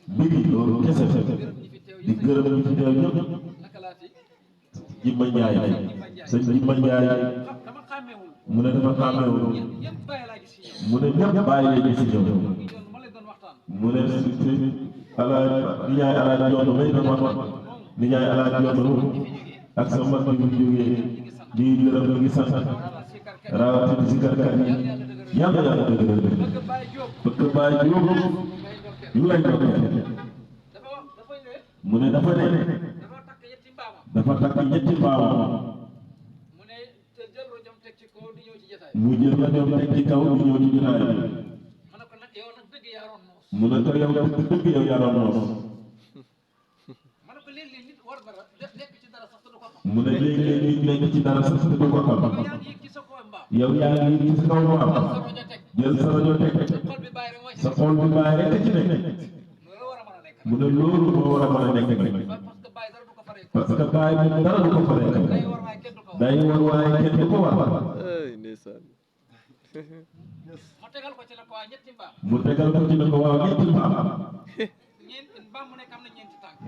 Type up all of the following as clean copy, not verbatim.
mbiri loolu kese di gërëm ñi fi teew ñëpp Jimba Njaay sëñ Jimba Njaay mu ne dafa xàmmewul mu ne ñëpp bàyyi leen si ñëw mu ne si alaaj ni ñaay alaaj yoonu may doon wax ni ñaay alaaj yoonu ak sa mag bi mu jógee di gërëm ñu ngi sant rawatina si karkat yi yàlla yàlla dëgëral bëgg baay jóob yu lay doon mu ne dafa ne dafa takk ñetti mbaamam mu jël la ñoom teg ci kaw di ñëw ci jotaay bi mu ne ko yow dëgg yow yaroon noos mu ne léegi-léegi nit nekk ci dara sax te du ko xam yow yaa ngi ci kaw mbaam jël sa rajo teg sa xol bi bàyyi rek ci nekk mu ne loolu moo war a mën a nekk parce que bàyyi moom dara du ko fa nekk day war waaye kenn du ko war mu tegal ko ci ne ko waaw ñetti mbaam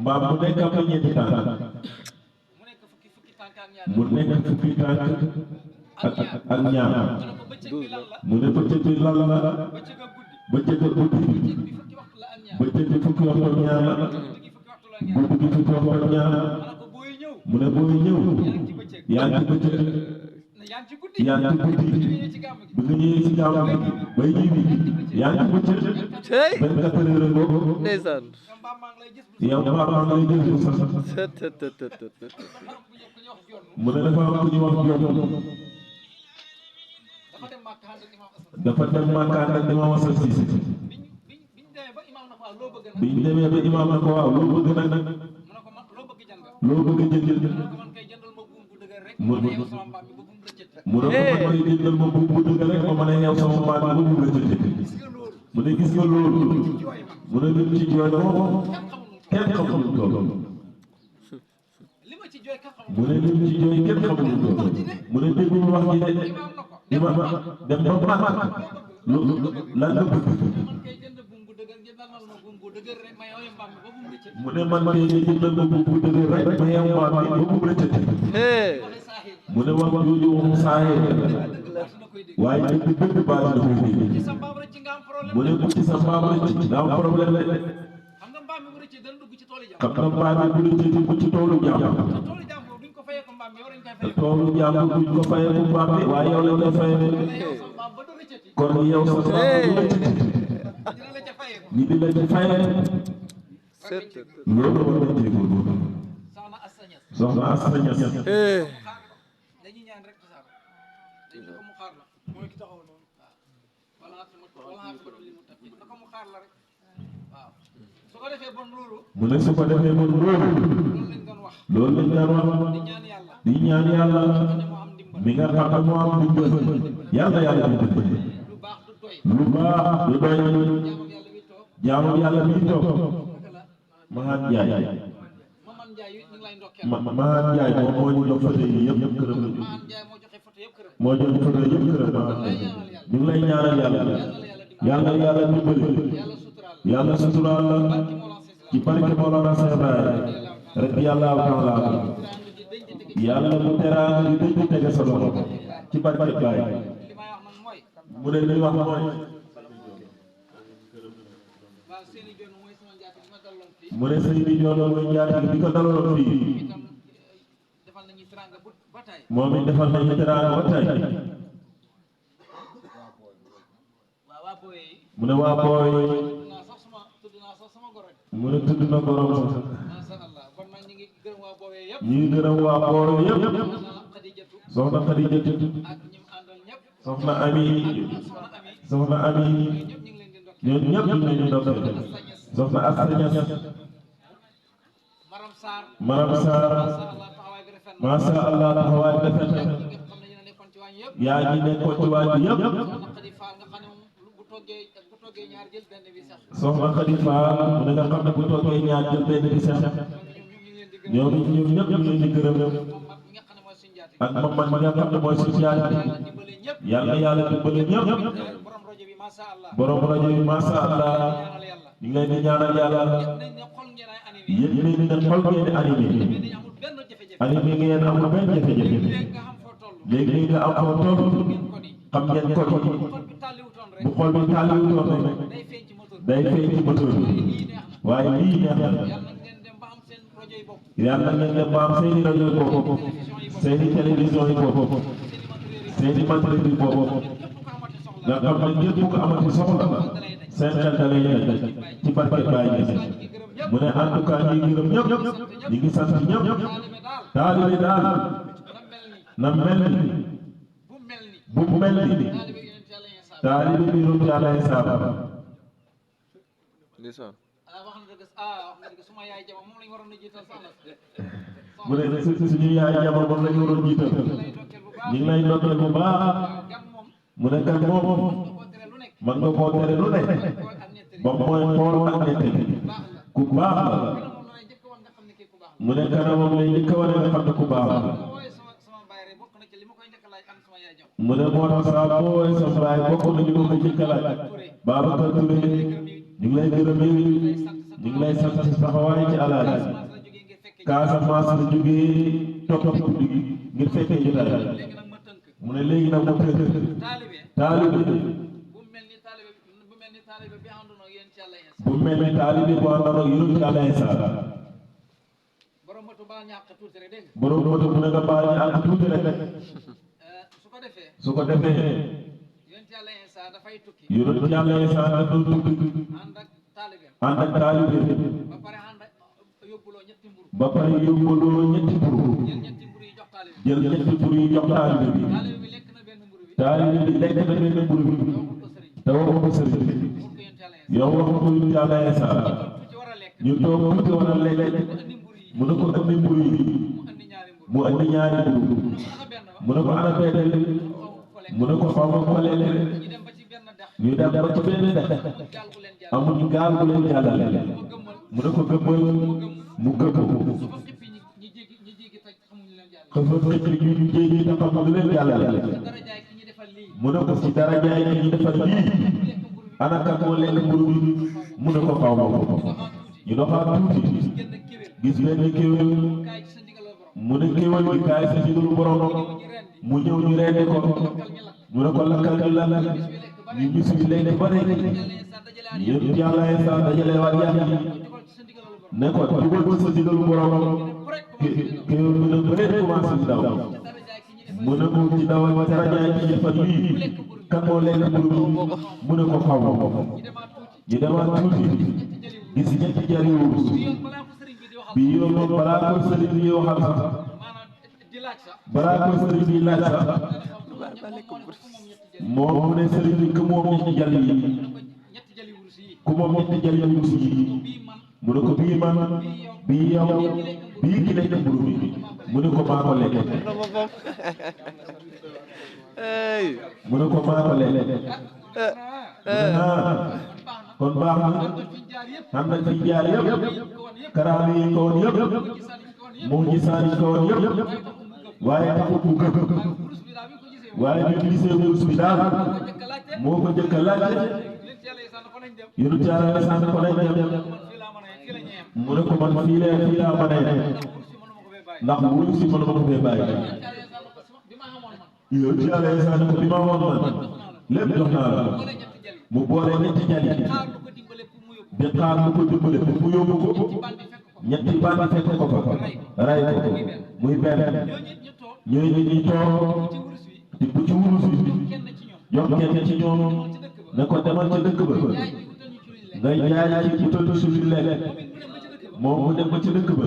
mbaam mu nekk am na ñeenti tànk mu nekk fukki tànk ak ñaar mu ne bëccëg bi lan la bëccëg ak guddi bëccëg bi fukki waxtu ak ñaar la guddi gi fukki waxtu ak ñaar mu ne booy ñëw yaa ngi ci bëccëg yaa ngi ci guddi bi nga ñëwee ci gàmm bi bay ñibbi yaa ngi ci bëccëg 24 heures boobu ndeysaan yow mbaam maa ngi lay jël sax mu ne dafa am ku ñu wax Diop dafa dem Makka ak Imam Assane Cissé biñ demee ba imaam na ko waaw loo bëgg nag loo bëgg a jënd mu ne ko man koy jëndal ma bu dëgg rek ma mën a yeew sama mbaam bi ba mu la jënd mu ne gis nga loolu mu ne lim ci jooy moom kenn xamul tool mu ne lim ci jooy kenn xamul tool mu ne déggul wax ji de imaam dem ba Makka lan la bëgg mu ne man kay jëndal ma bu dëgg rek ma yeew mbaam bi ba mu la jënd mu ne wax jooju waxu saaxee waaye dëgg baal na koy dégg mu ne bu ci sa mbaam rëcc nga am problème la xam nga mbaam bi bu rëccee bu ci toolu jàmm te toolu jàmm duñ ko fayee ko mbaam bi waaye yow lañ koy fayee kon yow sa mbaam bu rëccee ñi di la ci fayee loolu war nañ cee góorgóorlu soxna Assa Niass mu ne su ko defee bon loolu loolu lañ daan wax di ñaan yàlla mi nga xam ne moo am dimbal yàlla yàlla dimbal lu baax du doy jaamu yàlla mi toog Mahan Njaay Mahan Njaay moom moo ñu jox photo yi yëpp këram moo jox photo yëpp këram ñu ngi lay ñaanal yàlla yàlla yàlla dimbali yàlla suturaal la ci barke Mawlana Cheikh Ibrahima rek yàlla taala yàlla mu teraanga di dañ di tege sa loxo ci barke Baay mu ne li wax mooy mu ne sëñ bi ñoo doon mooy njaati bi ko dalaloon fii moom it defal nañu teraanga ba tey mu ne waa booy mu ne tudd na borom sax ñu ngi gërëm waa booy yëpp soxna Xadijatu soxna Ami soxna Ami ñoom ñëpp ñu ngi leen di ndokkeel soxna Assa Niass Maram Sarr macha allah taxawaay bi rafet na yaa ngi nekkoon ci waañ bi yëpp soxna Khady Fall mu ne nga xam ne bu toogee ñaar jël benn bi sax ñoom ñëpp ñu ngi leen di gërëm ak moom man nga xam ne mooy suñu yaay yàlla yàlla dimbali ñëpp borom rajo bi macha allah ñu ngi leen di ñaanal yàlla yéen nañ ne xol ngeen di animé animé ngeen amul benn jafe-jafe léegi nga am foo toll xam ngeen ko bu xol bi tàlliwutoon rek day feeñ ci moteur bi waaye lii neex na yàlla ngeen dem ba am seeni rajo yi bopp seeni télévision yi bopp seeni matériel yi bopp nga xam ne képp ku amati soxla seen xel da lay nekk ci barke Baye Niass mu ne en tout cas ñi gërëm ñëpp ñi ngi sant ñëpp taalibe daal na mel ni bu mel ni taalibe bi ru Yàlla Isaaba mu ne suñu yaay jama moom lañu waroon jiital ñu ngi lay ndokkeel bu baax mu ne kan moom man nga koo tere lu ne ba mooy xool ak nettali ku baax la mu ne kanamam lay njëkk a wane nga xam ne ku baax la mu ne moo tax saa boo woowee sa baay bokk na ñu ko ko njëkk a laaj Babacar Touré ñu ngi lay gërëm yow ñu ngi lay sant si taxawaay ci alaaji Casamance la jógee topp guddi gi ngir fekkee jotaay mu ne léegi nag mu tënk taalibe bu mel ni taalibe bu àndoon ak yonent Yàlla Isaa borom moto mu ne nga baal ñu àq tuuti rek su ko defee yonent Yàlla Isaa dafa tukki ànd ak taalibe ba pare yóbbuloo ñetti mburu jël ñetti mburu yi jox taalibe bi taalibe bi lekk na benn mburu bi te waxu ko sëriñ bi yow wax ko yonent Yàlla Isaa ñu toog tuuti war a lekk mu ne ko andi mburu yi mu andi ñaari mburu mu ne ko ana benn mu ne ko xaw ma ko lekk ñu dem ba ci benn dex amuñu gaal bu leen jàllale mu ne ko gëmmal mu gëm xëfa xëcc ñu jéegi te xamul leen jàllale mu ne ko ci darajaay ki ñu defal lii ana kan moo lekk mburu bi mu ne ko xaw ma ko ñu doxaat tuuti gis benn kéwél mu ne kéwél gi kaay sa ndigalu borom mu ñëw ñu reende ko mu ne ko lakkal ñu lakk ñu gis bi lekk ba rek yëpp Yàlla Isaa dajale waat yàq yi ne ko dugal ko sa ndigalu borom kéwél bi nag ba rek commencé di daw mu ne ko ci dawal darajaay ci defal lii kan moo lekk mburu bi mu ne ko xaw ma ko ñu demaat tuuti gis ñetti jari wurus bi yoon moom balaa ko sëriñ bi waxal sax balaa ko sëriñ bi laaj sax moom mu ne sëriñ bi ku moom ñetti jali yi ku moom ñetti jali wurus yi mu ne ko bii man bii yow bii ki lekk mburu bi mu ne ko maa ko lekk mu ne ko maa ko lekk kon baax na xam nañ fi jaar yëpp karaame yi ko woon yëpp moo gisaan yi ko woon yëpp waaye taxut mu gëm waaye ñu gisee wurus bi daal moo ko njëkk a laajte yonent Yàlla Isaa ko lay dem mu ne ko man fii laa mën a ndax wurus si mënuma ko fee bàyyi yonent Yàlla Isaa ko bi ma woon man lépp jox naa la mu boole ñetti jali di xaar mu ko dimbale pour mu yóbbu ko ñetti bandi fekk ko fa ray ko muy benn ñooñu ñuy toog di bu ci wurus bi jox kenn ci ñoom ne ko demal ca dëkk ba ngay jaay ci butal suñu lekk moom mu dem ba ci dëkk ba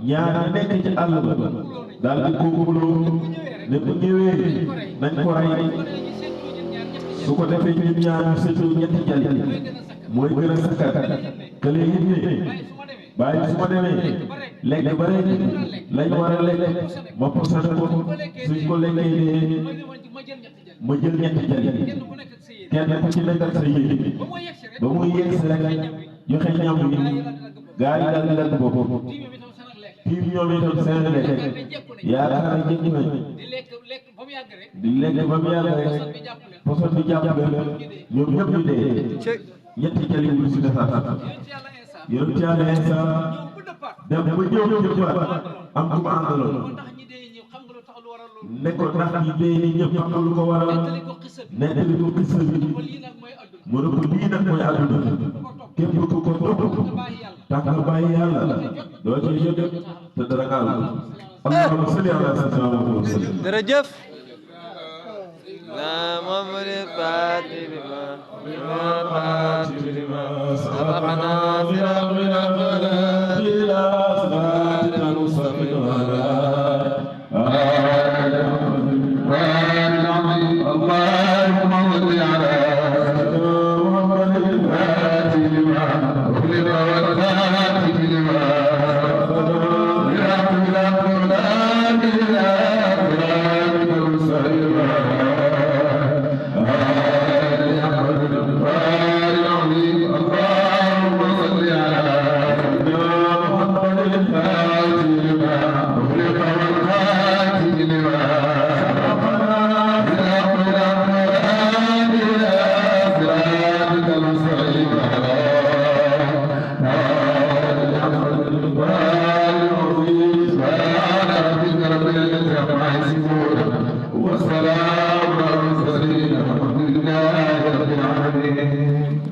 ñaar nekk ci àll ba daal di kookuloo ne bu ñëwee nañ ko rey su ko defee ñun ñaar ñu seetlu ñetti jali mooy gën a sakkat kële yit ne bàyyi su ma demee lekk ba rek lañ war a lekk ma posane ko suñ ko lekkee dee ma jël ñetti jali kenn ku ci nekk ak sa yéene ba muy yegg si rek joxe ñam yi gaa yi daal di lekk boobu tiim ñoom itam seen lekk yaakaar ne jëkk nañ di lekk ba mu yàgg rek poson bi jàpp leen ñoom ñëpp ñu dee ñetti jali wul si defaat yonent Yàlla Iisaa dem ba ñëw jëppaat am ku ma àndaloon ne ko ndax ñi dee ni ñëpp xam lu ko waral nettali ko xissa bi mu ne ko lii nag mooy àdduna képp ku ko topp tax nga bàyyi yàlla doo ci jot te dara gaal allahumma salli ala sayyidina Muhammad jërëjëf la Muhammad Fatima sabaqana